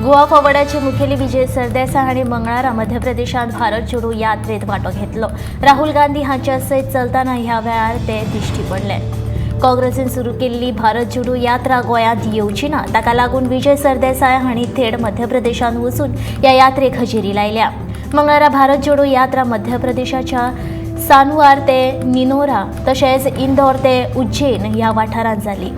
गोवा फॉरवर्डाचे मुखेली विजय सरदेसाय हांणी मंगळारा मध्य प्रदेशात भारत जोडो यात्रेत वांटो घेतलो। राहुल गांधी हांच्या सयत चलतना ह्या वेळार ते दिश्टी पडले। काँग्रेसीन सुरू केल्ली भारत जोडो यात्रा गोंयांत येवची ना, ताका लागून विजय सरदेसाय हांणी थेट मध्य प्रदेशात वचून ह्या यात्रेक हजेरी लायल्या। मंगळारा भारत जोडो यात्रा मध्य प्रदेशाच्या सानवार ते निनोरा तशेंच इंदौर ते उज्जैन ह्या वाठारांत जाली।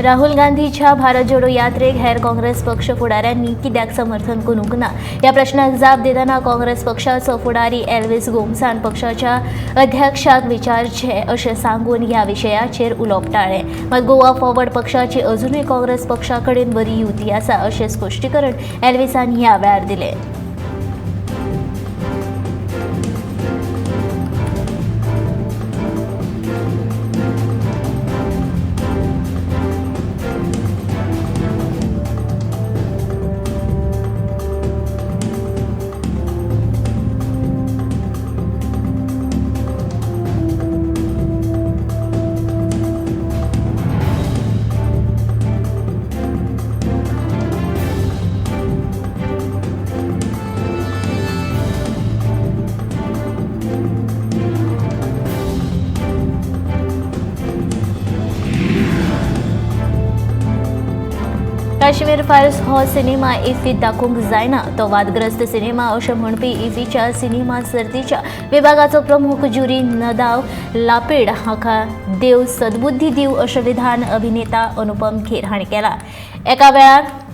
राहुल गांधीच्या भारत जोडो यात्रेक हेर काँग्रेस पक्ष फुडाऱ्यांनी कित्याक समर्थन करूंक ना ह्या प्रश्नाक जाप दितना काँग्रेस पक्षाचो फुडारी एल्विस गोमसान पक्षाच्या अध्यक्षाक विचारचे अशें सांगून ह्या विशयाचेर उलोवप टाळ्ळें। मात गोवा फॉरवर्ड पक्षाची अजूनय काँग्रेस पक्षा कडेन बरी युती आसा अशें स्पश्टीकरण एल्विसान ह्या वेळार दिलें। काश्मीर फायल्स हो सिनेमा इफ्फीत दाखोवंक जायना तो वादग्रस्त सिनेमा अशें म्हणपी इफ्फीच्या सिनेमा सर्तीच्या विभागाचो प्रमुख ज्युरी नदाव लापेड हाका देव सद्बुद्धी दिव अशें विधान अभिनेता अनुपम खेर हांणी केला।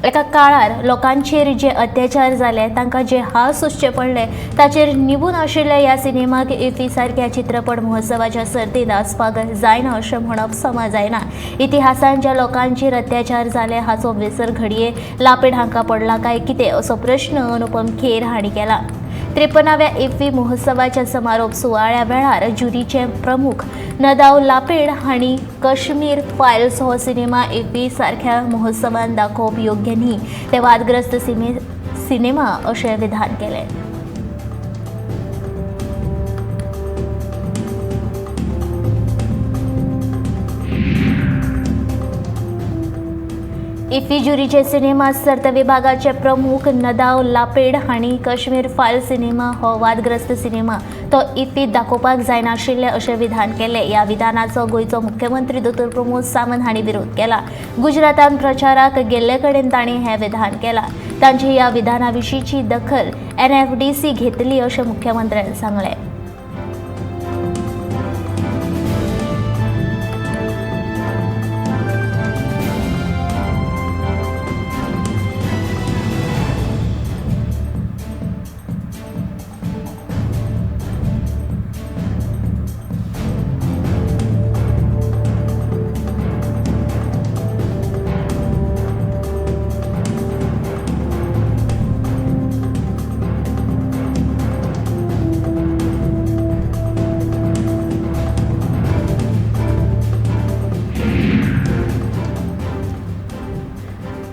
एका काळार लोकांचेर जे अत्याचार जाले तांकां जे हाल सोंसचे पडले ताचेर निबून आशिल्ल्या ह्या सिनेमाक इफ्फी सारक्या चित्रपट महोत्सवाच्या सर्तींत आसपाक जायना अशें म्हणप समा जायना। इतिहासान ज्या लोकांचेर अत्याचार जाले हाचो विसर घडये लापेड हांकां पडला काय कितें असो प्रश्न अनुपम खेर हांणी केला। 53व्या इफ्फी महोत्सवाच्या समारोप सुवाळ्या वेळार ज्युरीचे प्रमुख नदाव लापेड हांणी काश्मीर फायल्स हो सिनेमा इफ्फी सारख्या महोत्सवांत दाखोवप योग्य न्ही ते वादग्रस्त सिनेमा अशें विधान केलें। इफ्फी ज्युरीचे सिनेमा सर्त विभागाचे प्रमुख नदाव लापेड हांणी काश्मीर फायल सिनेमा हो वादग्रस्त सिनेमा तो इफ्फीत दाखोवपाक जायनाशिल्लें अशें विधान केलें। ह्या विधानाचो गोंयचो मुख्यमंत्री दोतोर प्रमोद सावंत हांणी विरोध केला। गुजरातांत प्रचाराक गेल्ले कडेन तांणी हें विधान केलां। तांची ह्या विधाना विशींची दखल NFDC घेतली अशें मुख्यमंत्र्यान सांगलें।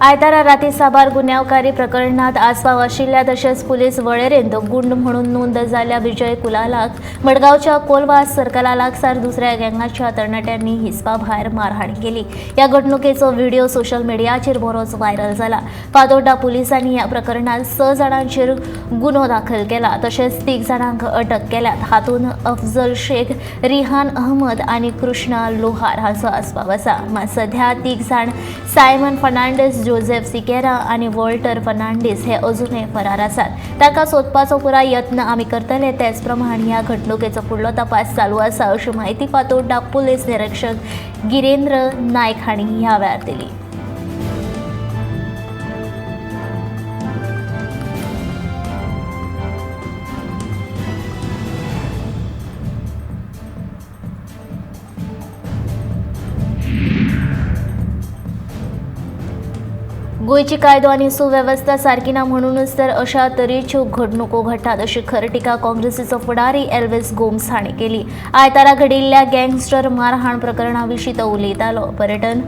आयतारा राती साबार गुन्यांवकारी प्रकरणात आस्पाव आशिल्ल्या तशेंच पुलीस वळेरेंत गुंड म्हणून नोंद जाल्ल्या विजय कुलालाक मडगांवच्या कोलवास सर्कला लागसार दुसऱ्या गँगाच्या तरणाट्यांनी हिसपा भायर मारहाण केली। ह्या घडणुकेचो व्हिडिओ सोशल मिडियाचेर बरोच व्हायरल जाला। फातोर्डा पुलिसांनी ह्या प्रकरणात 6 जाणांचेर गुन्हो दाखल केला तशेंच 3 जाणांक अटक केल्यात। हातूंत अफजल शेख, रिहान अहमद आनी कृष्णा लोहार हांचो आस्पाव आसा। मात सध्या 3 जाण सायमन फर्नांडीस, जोसेफ सिकेरा आणि वॉल्टर फर्नांडीस हे अजूनही फरार आसात। ताका सोदपाचो पुरा यत्न आमी करतले तेच प्रमाण ह्या घडणुकेचो फुडलो तपास चालू आसा अशी माहिती फातोर्डा पुलीस निरीक्षक गिरेंद्र नायक हांणी ह्या वेळार दिली। गोयची कायदो आनी सुवेवस्था सारकी ना म्हणूनच तर अशा तरेच्यो घडणुको घडटात अशी खर टिका काँग्रेसीचो फुडारी एल्विस गोम्स हांणी केली. आयतारा घडिल्ल्या गँगस्टर मारहाण प्रकरणा विशीं तो उलयतालो. पर्यटन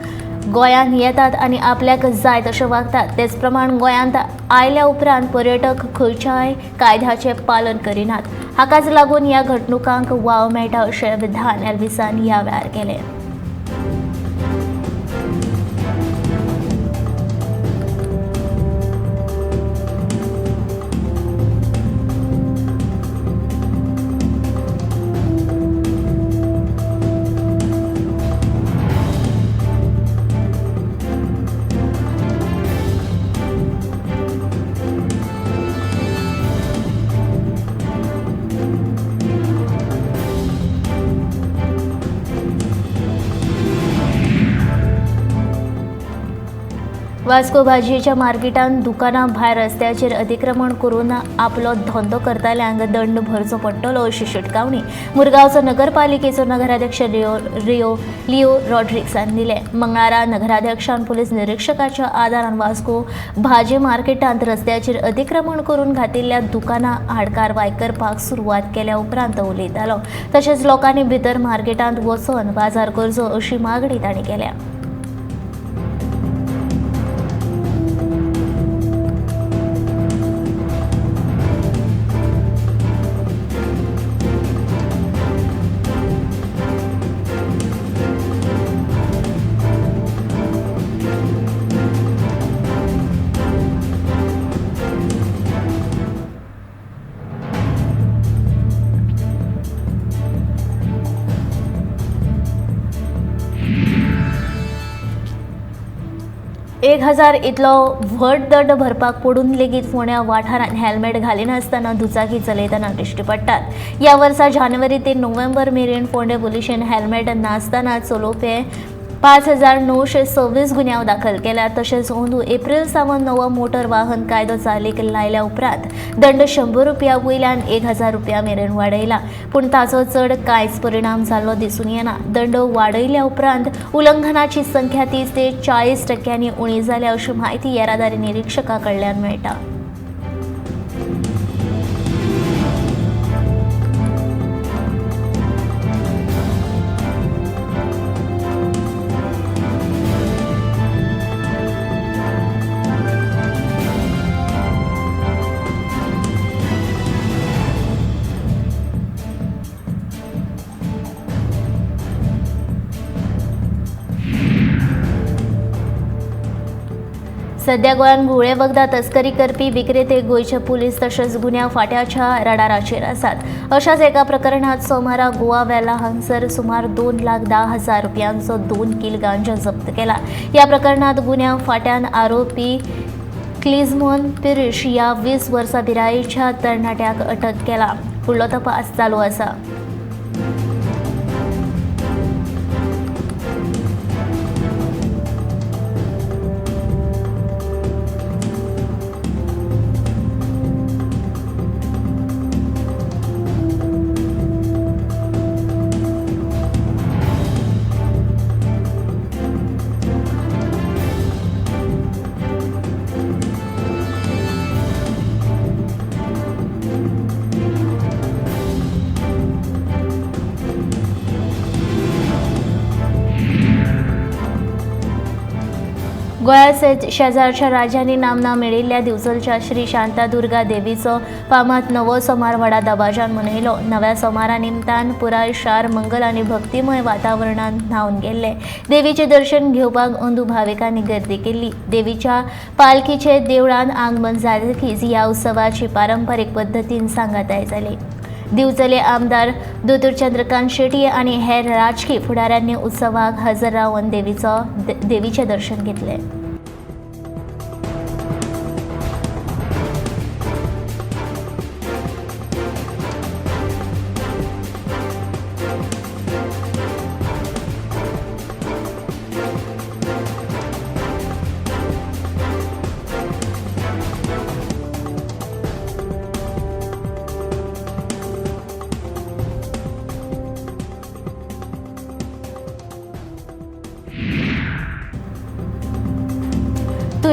गोंयांत येतात आनी आपल्याक जाय तशें वागतात. तेच प्रमाण गोंयांत आयल्या उपरांत पर्यटक खंयच्याय कायद्याचें पालन करिनात. हाकाच लागून ह्या घडणुकांक वाव मेळटा अशें विधान एल्विसान ह्या वेळार केलें. वास्को भाजयेच्या मार्केटांत दुकानां भायर रस्त्याचेर अतिक्रमण करून आपलो धंदो करतल्यांक दंड भरचो पडटलो अशी शिटकावणी मुरगांवचो नगरपालिकेचो नगराध्यक्ष लिओ रॉड्रिक्सान दिले. मंगळारा नगराध्यक्षान पुलीस निरीक्षकाच्या आदारान वास्को भाजी मार्केटांत रस्त्याचेर अतिक्रमण करून घातिल्ल्या दुकानां आडकारवाय करपाक सुरवात केल्या उपरांत उलयतालो. तशेंच लोकांनी भितर मार्केटांत वचून बाजार करचो अशी मागणी तांणी केल्या. $1,000 इतलो व्हड दंड भरपाक पडून लेगीत फोंड्या वाठारांत हेल्मेट घालिनासतना दुचाकी चलयतना दिश्टी पडटात. ह्या वर्सा जानेवारी ते नोव्हेंबर मेरेन फोंडे पुलिशेन हेल्मेट नासतना चलोवपे 5,926 गुन्यांव दाखल केल्यात. तशेंच अंदू एप्रिल सावन नवो मोटर वाहन कायदो चालीक लायल्या उपरांत दंड ₹100 वयल्यान ₹1,000 मेरेन वाडयला. पूण ताचो चड कांयच परिणाम जाल्लो दिसून येना. दंड वाडयल्या उपरांत उल्लंघनाची संख्या 30 ते 40% उणी जाल्या अशी म्हायती येरादारी निरीक्षका कडल्यान मेळटा. सध्या गोंयांत घुवळे वखदां तस्करी करपी विक्रेते गोंयचे पुलीस तशेंच गुन्यांव फांट्याच्या रडाराचेर आसात. अशाच एका प्रकरणात सोमारा गोवा वेला हांगसर सुमार ₹2,10,000 2 किल गांजा जप्त केला. ह्या प्रकरणात गुन्यांव फांट्यान आरोपी क्लिझमोन पिरिश ह्या 20 वर्सां पिरायेच्या तरणाट्याक अटक केला. फुडलो तपास चालू आसा. गोंया शेजारच्या राज्यांनी नामना मेळिल्ल्या दिवचलच्या श्री शांतादुर्गा देवीचो फामाद नवो सोमार व्हडा दबाज्यान मनयलो. नव्या सोमारा निमतान पुराय शार मंगल आनी भक्तिमय वातावरणांत न्हावन गेल्ले. देवीचे दर्शन घेवपाक अंदू भाविकांनी गर्दी केल्ली. देवीच्या पालखीचे देवळान आगमन जातकीच ह्या उत्सवाची पारंपारीक पद्दतीन सांगाताय जाली. दिवचले आमदार दोतोर चंद्रकांत शेट्टी आनी हेर राजकीय फुडाऱ्यांनी उत्सवाक हजर रावन देवीचे दर्शन घेतले.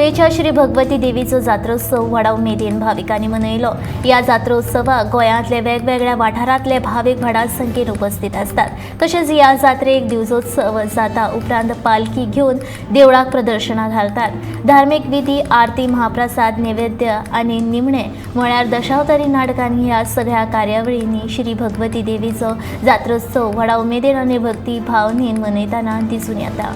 जुयेच्या श्री भगवती देवीचो जात्रोत्सव व्हडा उमेदीन भाविकांनी मनयलो। या जात्रोत्सवाक गोंयांतले वेगवेगळ्या वाठारांतले भाविक व्हडा संख्येन उपस्थित असतात। तशेंच या जात्रेक दिवजोत्सव जाता उपरांत पालखी घेवन देवळाक प्रदर्शनां घालतात। धार्मीक विधी, आरती, महाप्रसाद, नैवेद्य आनी निमणे म्हळ्यार दशावतारी नाटकांनी ह्या सगळ्या कार्यावळींनी श्री भगवती देवीचो जात्रोत्सव व्हडा उमेदीन आनी भक्ती भावनेन मनयतना दिसून येता।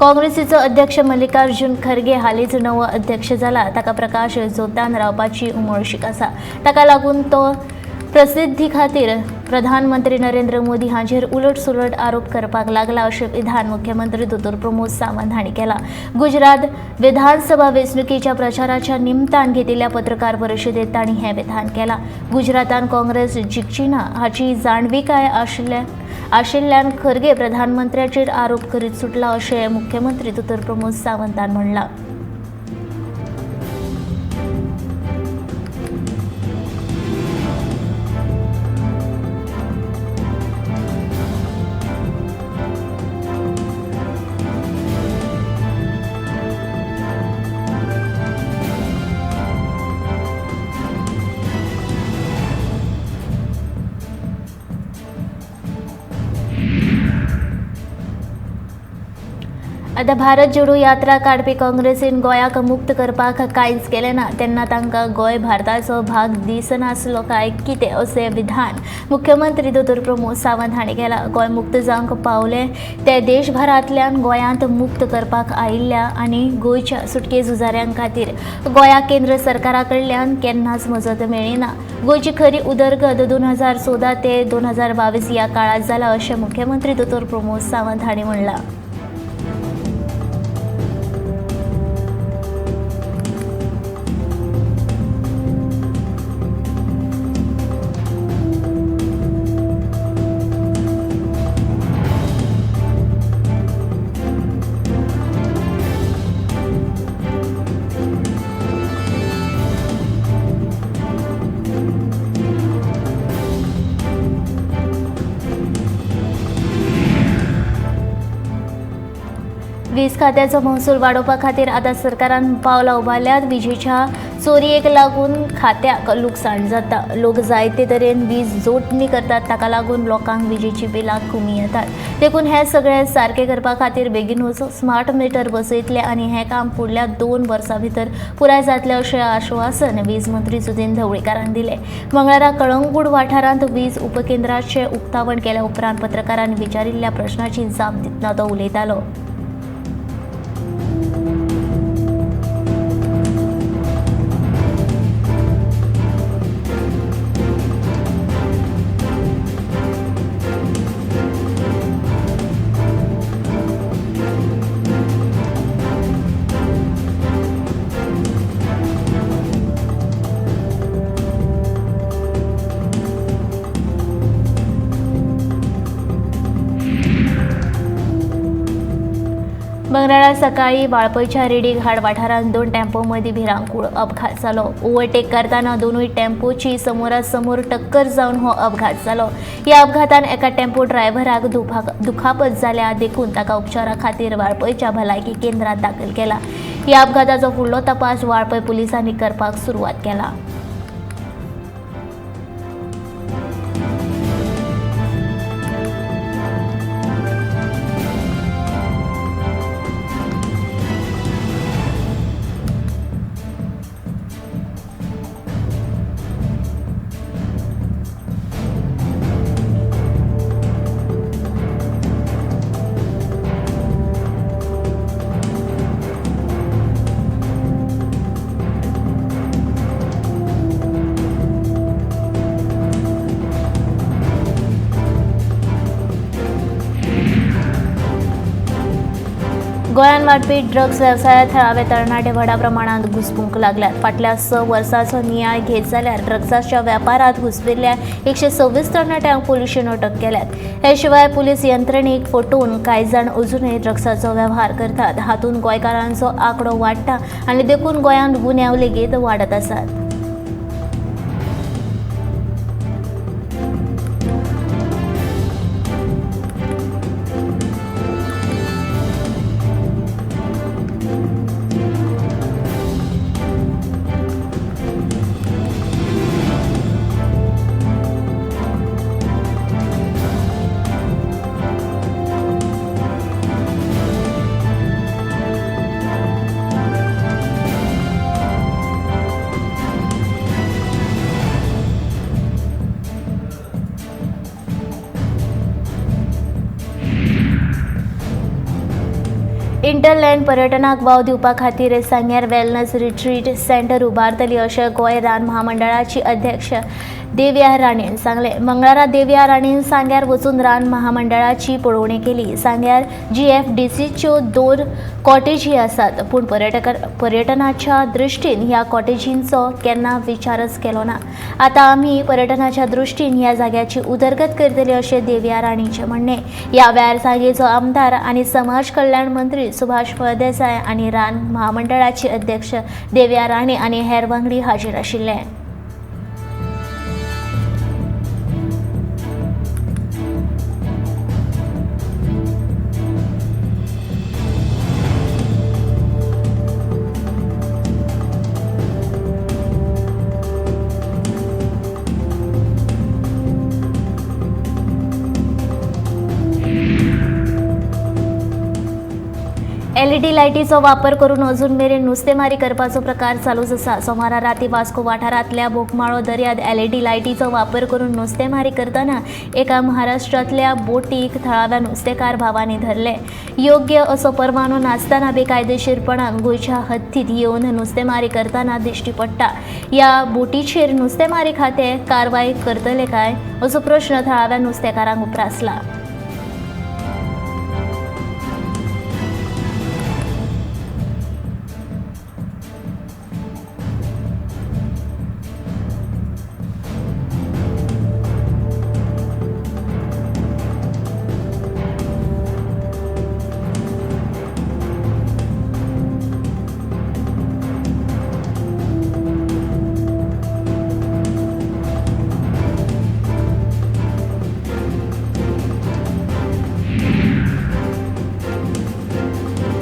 काँग्रेसीचो अध्यक्ष मल्लिकार्जुन खरगे हालींच नवो अध्यक्ष जाला। ताका प्रकाश जोतान रावपाची उमळशीक आसा। ताका लागून तो प्रसिद्धी खातीर प्रधानमंत्री नरेंद्र मोदी हांचेर उलट सुलट आरोप करपाक लागला अशें विधान मुख्यमंत्री दोतोर प्रमोद सावंत हांणी केलां। गुजरात विधानसभा वेंचणुकेच्या प्रचाराच्या निमतान घेतिल्ल्या पत्रकार परिशदेंत तांणी हें विधान केलां। गुजरातान काँग्रेस जिखची ना हाची जाणविकाय आशिल्ल्यान खरगे प्रधानमंत्र्याचेर आरोप करीत सुटला अशें मुख्यमंत्री दोतोर प्रमोद सावंतान म्हणलां। आतां भारत जोडो यात्रा काडपी काँग्रेसीन गोंयाक मुक्त करपाक कांयच केलें ना तेन्ना तांकां गोंय भारताचो भाग दिसनासलो काय कितें असें विधान मुख्यमंत्री दोतोर प्रमोद सावंत हांणी केलां। गोंय मुक्त जावंक पावलें ते देशभरांतल्यान गोंयांत मुक्त करपाक आयिल्ल्या आनी गोंयच्या सुटके झुजाऱ्यां खातीर गोंयाक केंद्र सरकारा कडल्यान केन्नाच मजत मेळ्ळी ना। गोंयची खरी उदरगत 2014 ते 2022 ह्या काळांत जाला अशें मुख्यमंत्री दोतोर प्रमोद सावंत हांणी म्हणलां। वीज खात्याचो महसूल वाडोवपा खातीर आतां सरकारान पावलां उबारल्यात। विजेच्या चोरयेक लागून खात्याक लुकसाण जाता। लोक जायते तरेन वीज जोडणी करतात, ताका लागून लोकांक विजेची बिलां कमी येतात। देखून हें सगळें सारकें करपा खातीर बेगीनूच स्मार्ट मिटर बसयतले आनी हें काम फुडल्या 2 वर्सां भितर पुराय जातलें अशें आश्वासन वीज मंत्री सुदीन ढवळीकारान दिलें। मंगळारा कळंगूट वाठारांत वीज उपकेंद्राचें उक्तावण केल्या उपरांत पत्रकारांनी विचारिल्ल्या प्रश्नाची जाप दितना तो उलयतालो। मंगळारा सकाळी वाळपयच्या रेडी घाट वाठारांत 2 टेम्पो मदीं भिरांकूळ अपघात जालो। ओव्हरटेक करतना दोनूय टेम्पोची समोरासमोर टक्कर जावन हो अपघात जालो। ह्या अपघातान एका टेम्पो ड्रायव्हराक दुखापत जाल्या, देखून ताका उपचारा खातीर वाळपयच्या भलायकी केंद्रांत दाखल केला। ह्या अपघाताचो फुडलो तपास वाळपय पुलिसांनी करपाक सुरवात केला। गोंयांत वाडपी ड्रग्स वेवसायांत थळावे तरणाटे व्हडा प्रमाणात घुसपूंक लागल्यात. फाटल्या 6 वर्सांचो नियाळ घेत जाल्यार ड्रग्साच्या वेपारांत घुसपिल्ल्या 126 तरणाट्यांक पुलिशेन अटक केल्यात. हे शिवाय पुलीस यंत्रणेक फटोवन कांय जाण अजूनय ड्रग्साचो वेव्हार करतात. हातूंत गोंयकारांचो आंकडो वाडटा आनी देखून गोंयांत गुन्यांव लेगीत वाडत आसात. इंटरलँड पर्यटनाक वाव दिवपा खातीर सांग्यार वेलनेस रिट्रीट सेंटर उबारतली अशें गोंय रान महामंडळाची अध्यक्ष देवया राणेन सांगले. मंगळारा देवया राणेन सांग्यार वचून रान महामंडळाची पळोवणी केली. सांग्यार GFDCच्यो 2 कॉटेजी आसात, पूण पर्यटनाच्या दृश्टीन ह्या कॉटेजींचो केन्ना विचारच केलो ना. आतां आमी पर्यटनाच्या दृश्टीन ह्या जाग्याची उदरगत करतली अशें देवया राणेंचें म्हणणें. ह्या वेळार सांगेचो आमदार आनी समाज कल्याण मंत्री सुभाष फळदेसाय आनी रान महामंडळाचे अध्यक्ष देवया राणे आनी हेर वांगडी हाजीर आशिल्ले. LED लायटीचो वापर करून अजून मेरेन नुस्तेमारी करपाचो प्रकार चालूच आसा. सोमारा राती वास्को वाठारांतल्या बोकमाळो दर्यांत LED लायटीचो वापर करून नुस्तेमारी करतना एका महाराष्ट्रांतल्या बोटीक थळाव्या नुस्तेकार भावांनी धरले. योग्य असो परवानो नासतना बेकायदेशीरपणान गोंयच्या हद्दीत येवन नुस्तेमारी करतना दिश्टी पडटा. ह्या बोटीचेर नुस्तेमारी खातें कारवाय करतले काय असो प्रश्न थळाव्या नुस्तेकारांक उपरासला.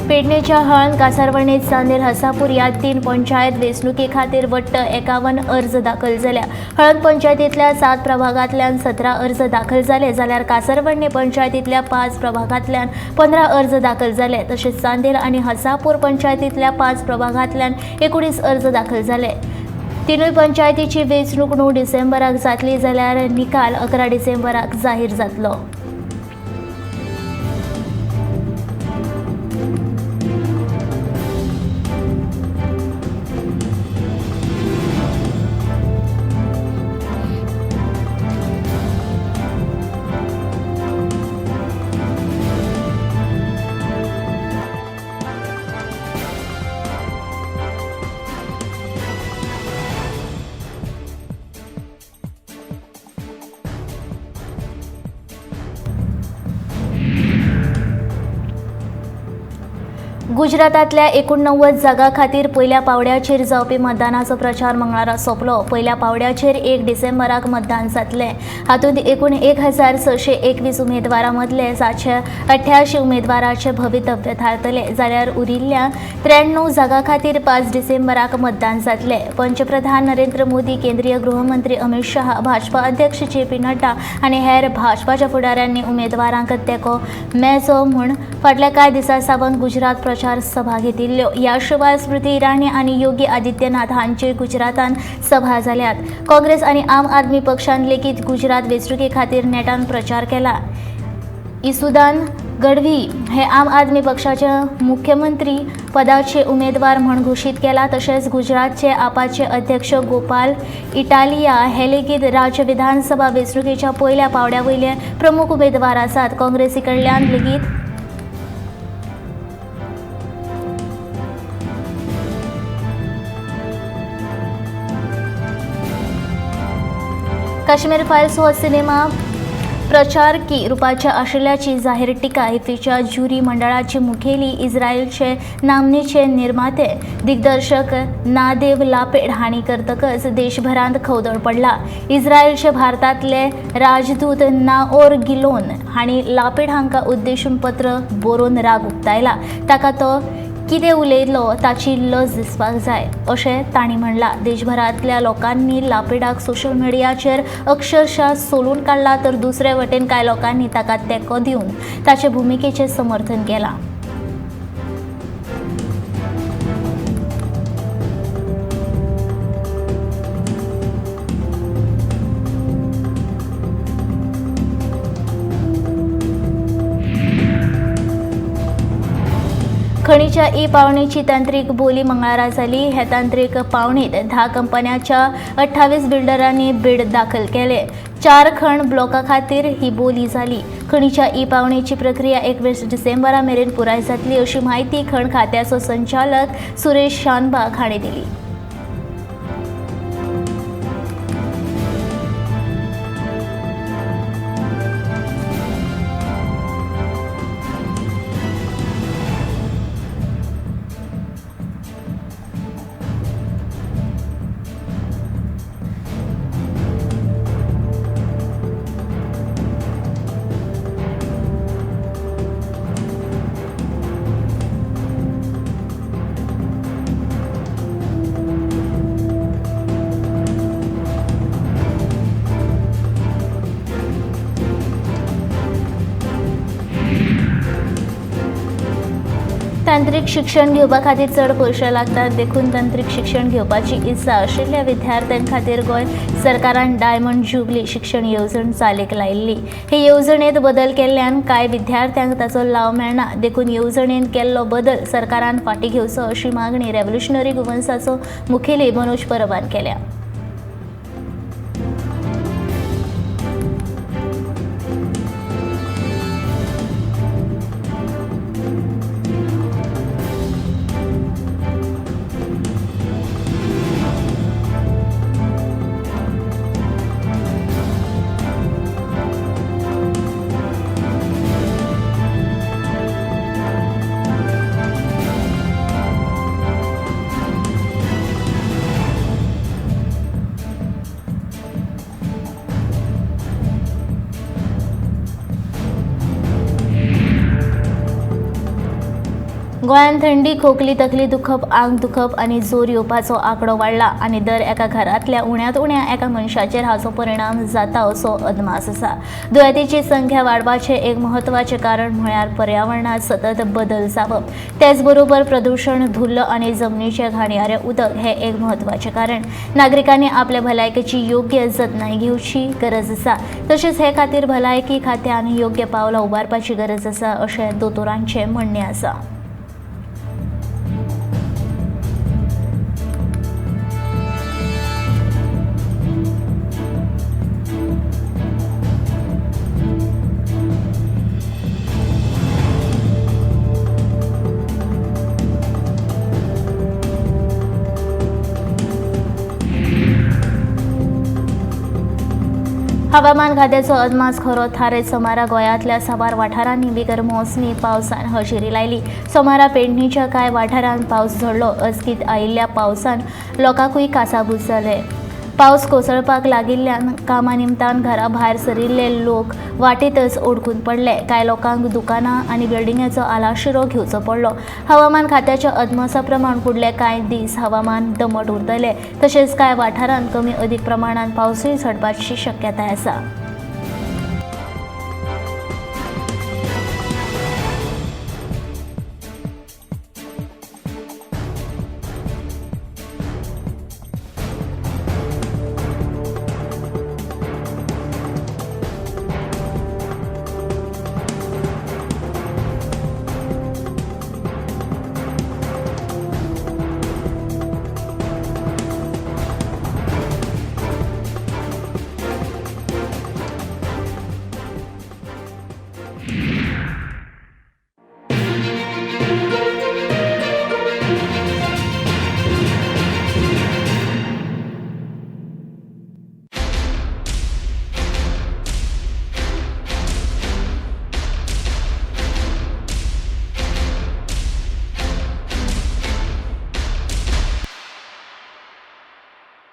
पेडणेच्या हळद कासारवणेत चांदेर हसापूर या 3 पंचायत वेंचणुके खातीर वट्ट 51 अर्ज दाखल जाल्या. हळद पंचायतींतल्या 7 प्रभागांतल्यान 17 अर्ज दाखल जाले जाल्यार कासारवणे पंचायतींतल्या 5 प्रभागांतल्यान 15 अर्ज दाखल जाले. तशेंच चांदेर आनी हसापूर पंचायतींतल्या 5 प्रभागांतल्यान 19 अर्ज दाखल जाले. तिनूय पंचायतीची वेंचणूक 9 डिसेंबराक जातली जाल्यार निकाल 11 डिसेंबराक जाहीर जातलो. गुजरातांतल्या 89 जागां खातीर पयल्या पावड्याचेर जावपी मतदानाचो प्रचार मंगळारा सोंपलो. पयल्या पावड्याचेर 1 डिसेंबराक मतदान जातलें. हातूंत एकूण 1621 उमेदवारां मदले 788 उमेदवारांचे भवितव्य थारतले जाल्यार उरिल्ल्या 93 जागां खातीर 5 डिसेंबराक मतदान जातलें. पंतप्रधान नरेंद्र मोदी, केंद्रीय गृहमंत्री अमित शाह, भाजपा अध्यक्ष JP नड्डा आनी हेर भाजपाच्या फुडाऱ्यांनी उमेदवारांक तेंको मेळचो म्हूण फाटल्या कांय दिसां सावन गुजरात प्रचार सभा घेतिल्ल्यो. ह्या शिवाय स्मृती इराणी आनी योगी आदित्यनाथ हांचे गुजरातांत सभा जाल्यात. काँग्रेस आनी आम आदमी पक्षान लेगीत गुजरात वेंचणुके खातीर नेटान प्रचार केला. इसुदान गढवी हे आम आदमी पक्षाचे मुख्यमंत्री पदाचे उमेदवार म्हूण घोशीत केला. तशेंच गुजरातचे आपाचे अध्यक्ष गोपाल इटालिया हे लेगीत राज्य विधानसभा वेंचणुकेच्या पयल्या पावड्या वयले प्रमुख उमेदवार आसात. काँग्रेसी कडल्यान लेगीत काश्मीर फायल्स हो सिनेमा प्रचारकी रूपाच्या आशिल्ल्याची जाहीर टिका इफ्फीच्या ज्युरी मंडळाची मुखेली इस्रायलचे नामनेचे निर्माते दिग्दर्शक नादेव लापेड हांणी करतकच देशभरांत खवदळ पडला। इस्रायलचे भारतातले राजदूत नाओर गिलोन हांणी लापेड हांकां उद्देशून पत्र बरोवन राग उक्तायला। ताका तो कितें उलयलो ताची लज दिसपाक जाय अशें तांणी म्हणलां। देशभरांतल्या लोकांनी लापेडाक सोशल मिडियाचेर अक्षरशः सोलून काडला तर दुसरे वटेन कांय लोकांनी ताका तेंको दिवन ताचे भुमिकेचें समर्थन केलां। खणीच्या पावणीची तांत्रीक बोली मंगळारा जाली। हे तांत्रीक पावणीत 10 कंपन्यांच्या 28 बिल्डरांनी बीड दाखल केले। 4 खण ब्लॉका खातीर ही बोली जाली। खणीच्या पावणीची प्रक्रिया 21 डिसेंबरा मेरेन पुराय जातली अशी माहिती खण खात्याचो संचालक सुरेश शानबाग हांणी दिली। तांत्रीक शिक्षण घेवपा खातीर चड पयशे लागतात देखून तांत्रीक शिक्षण घेवपाची इत्सा आशिल्ल्या विद्यार्थ्यां खातीर गोंय सरकारान डायमंड जुबली शिक्षण येवजण चालीक लायिल्ली। हे येवजणेंत बदल केल्ल्यान कांय विद्यार्थ्यांक ताचो लाव मेळना देखून येवजणेंत केल्लो बदल सरकारान फाटीं घेवचो अशी मागणी रेव्होल्युशनरी वुमन्साचो मुखेली मनोज परबान केल्या। गोंयांत थंडी, खोकली, तकली दुखप, आंग दुखप आनी जोर येवपाचो आंकडो वाडला आनी दर एका घरांतल्या उण्यांत उण्या एका मनशाचेर हाचो परिणाम जाता असो अदमास आसा। दुयेंतींची संख्या वाडपाचें एक म्हत्वाचें कारण म्हळ्यार पर्यावरणांत सतत बदल जावप। तेच बरोबर प्रदूषण, धुल्ल आनी जमनीचें घाणयारें उदक हें एक म्हत्वाचें कारण। नागरिकांनी आपले भलायकेची योग्य जतनाय घेवची गरज आसा। तशेंच हे खातीर भलायकी खात्यान योग्य पावलां उबारपाची गरज आसा अशें दोतोरांचें म्हणणें आसा। हवामान खात्याचो अदमास खरो थारयत सोमारा गोंयांतल्या साबार वाठारांनी बिगर मोसमी पावसान हजेरी लायली। सोमारा पेडणेच्या कांय वाठारांत पावस झडलो। अचकीत आयिल्ल्या पावसान लोकांकूय कासाबूस जाले। पावस कोसळपाक लागिल्ल्यान कामा निमतान घरा भायर सरिल्ले लोक वाटेतच ओडकून पडले। कांय लोकांक दुकानां आनी बिल्डिंगेचो आलाशिरो घेवचो पडलो। हवामान खात्याच्या अदमासा प्रमाण फुडले कांय दीस हवामान दमट उरतले। तशेंच कांय वाठारांत कमी अदीक प्रमाणांत पावसूय झडपाची शक्यताय आसा।